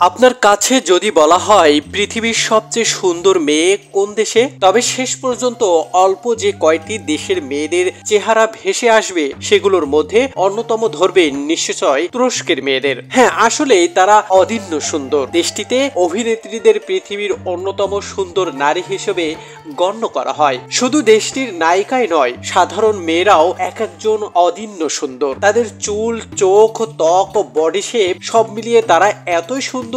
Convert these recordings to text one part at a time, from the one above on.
আপনার কাছে যদি বলা হয় পৃথিবীর সবচেয়ে সুন্দর মেয়ে কোন দেশে, তবে শেষ পর্যন্ত অল্প যে কয়টি দেশের মেয়েদের চেহারা ভেসে আসবে সেগুলোর মধ্যে অন্যতম ধরবে নিশ্চয় তুরস্কের মেয়েদের। হ্যাঁ, আসলেই তারা অদিন্য সুন্দর। দেশটিতে অভিনেত্রীদের পৃথিবীর অন্যতম সুন্দর নারী হিসেবে গণ্য করা হয়। শুধু দেশটির নায়িকাই নয়, সাধারণ মেয়েরাও এক একজন অদিন্য সুন্দর। তাদের চুল, চোখ, ত্বক ও বডি শেপ সব মিলিয়ে তারা এতই সুন্দর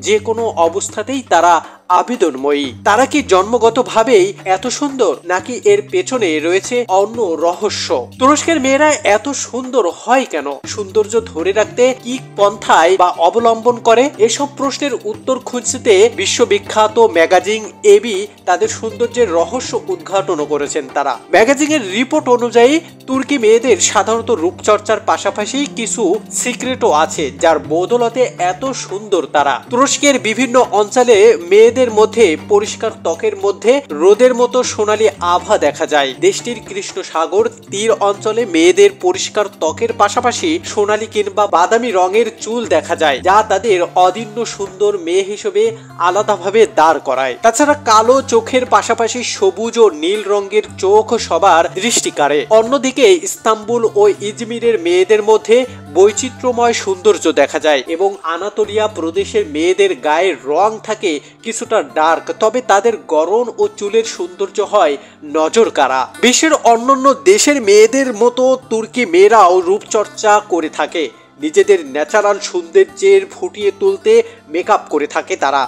যে কোনো অবস্থাতেই তারা আবেদনময়ী। তারা কি জন্মগতভাবেই এত সুন্দর, নাকি এর পেছনে রয়েছে অন্য রহস্য? তুরস্কের মেয়েরা এত সুন্দর হয় কেন? সৌন্দর্য ধরে রাখতে কি পন্থায় বা অবলম্বন করে? এসব প্রশ্নের উত্তর খুঁজতে বিশ্ববিখ্যাত ম্যাগাজিন এবি তাদের সৌন্দর্যের রহস্য উদ্ঘাটন করেছেন। তারা ম্যাগাজিনের রিপোর্ট অনুযায়ী তুর্কি মেয়েদের সাধারণত রূপচর্চার পাশাপাশি কিছু সিক্রেটও আছে, যার বদৌলতে এত সুন্দর তারা। তুরস্কের বিভিন্ন অঞ্চলে মেয়েদের মধ্যে পরিষ্কার ত্বকের মধ্যে রোদের মতো সোনালী আভা দেখা যায়। দেশটির কৃষ্ণ সাগর তীর অঞ্চলে মেয়েদের পরিষ্কার ত্বকের পাশাপাশি সোনালী কিংবা বাদামি রঙের চুল দেখা যায়, যা তাদের অদিন্য সুন্দর মেয়ে হিসেবে আলাদাভাবে দাঁড় করায়। তাছাড়া কালো চোখের পাশাপাশি সবুজ ও নীল রঙের চোখ সবার দৃষ্টি কাড়ে। অন্যদিকে ইস্তাম্বুল ও ইজমিরের মেয়েদের মধ্যে বৈচিত্র্যময় সৌন্দর্য দেখা যায় এবং আনাতোলিয়া প্রদেশের মেয়েদের গায়ের রং থাকে কিছুটা ডার্ক, তবে তাদের গড়ন ও চুলের সৌন্দর্য হয় নজর কাড়া। বিশ্বের অন্যান্য দেশের মেয়েদের মতো তুর্কি মেয়েরাও রূপচর্চা করে থাকে। নিজেদের ন্যাচারাল সৌন্দর্যের ফুটিয়ে তুলতে মেকআপ করে থাকে তারা।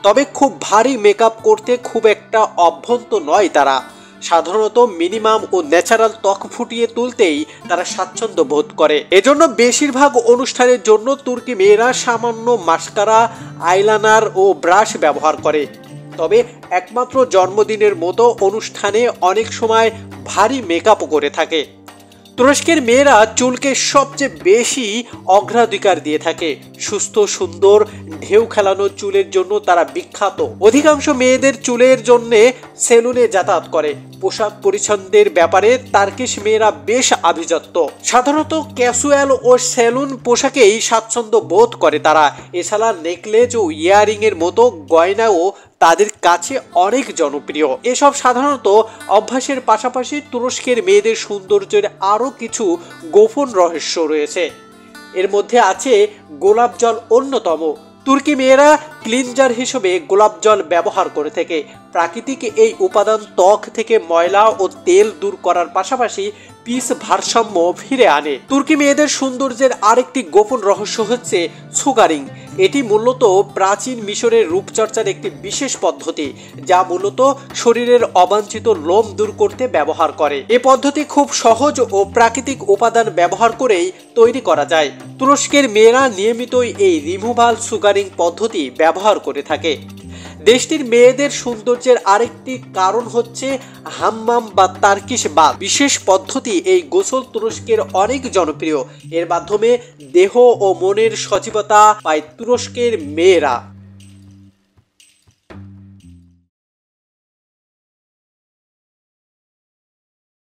তবে খুব ভারী মেকআপ করতে খুব একটা অভ্যন্ত নয় তারা। সাধারণত মিনিমাম ও ন্যাচারাল ত্বক ফুটিয়ে তুলতেই তারা স্বাচ্ছন্দ্য বোধ করে। এজন্য বেশিরভাগ অনুষ্ঠানের জন্য তুর্কি মেয়েরা সামান্য মাস্কারা, আইলাইনার ও ব্রাশ ব্যবহার করে। তবে একমাত্র জন্মদিনের মতো অনুষ্ঠানে অনেক সময় ভারী মেকআপও করে থাকে। তুরস্কের মেয়েরা চুলকে সবচেয়ে বেশি অগ্রাধিকার দিয়ে থাকে। সুস্থ, সুন্দর, ঢেউ খেলানো চুলের জন্য তারা বিখ্যাত। অধিকাংশ মেয়েদের চুলের জন্য সেলুনে যাতায়াত করে। পোশাক পরিচ্ছদের ব্যাপারে তার্কিশ মেয়েরা বেশ আভিজাত্য। সাধারণত ক্যাজুয়াল ও সেলুন পোশাকেই স্বাচ্ছন্দ্য বোধ করে তারা। এছাড়া নেকলেস ও ইয়ারিং এর মতো গয়নাও তাদের কাছে অনেক জনপ্রিয়। এসব সাধারণত অভ্যাসের পাশাপাশি তুরস্কের মেয়েদের সৌন্দর্যের আরও কিছু গোপন রহস্য রয়েছে। এর মধ্যে আছে গোলাপ জল অন্যতম। তুর্কি মেয়েরা ক্লিনজার হিসেবে গোলাপ জল ব্যবহার করে থাকে। প্রাকৃতিক এই উপাদান ত্বক থেকে ময়লা ও তেল দূর করার পাশাপাশি পিচ ভারসাম্য ফিরে আনে। তুর্কি মেয়েদের সৌন্দর্যের আরেকটি গোপন রহস্য হচ্ছে সুগারিং। এটি মূলত প্রাচীন মিশরের রূপচর্চার একটি বিশেষ পদ্ধতি, যা মূলত শরীরের অবাঞ্ছিত লোম দূর করতে ব্যবহার করে। এ পদ্ধতি খুব সহজ ও প্রাকৃতিক উপাদান ব্যবহার করেই তৈরি করা যায়। তুরস্কের মেয়েরা নিয়মিতই এই রিমুভাল সুগারিং পদ্ধতি ব্যবহার করে থাকে। দেশটির মেয়েদের সৌন্দর্যের আরেকটি কারণ হচ্ছে হাম্মাম বা তার্কিশ বাথ বিশেষ পদ্ধতি। এই গোসল তুরস্কের অনেক জনপ্রিয়। এর মাধ্যমে দেহ ও মনের সজীবতা পায় তুরস্কের মেয়েরা।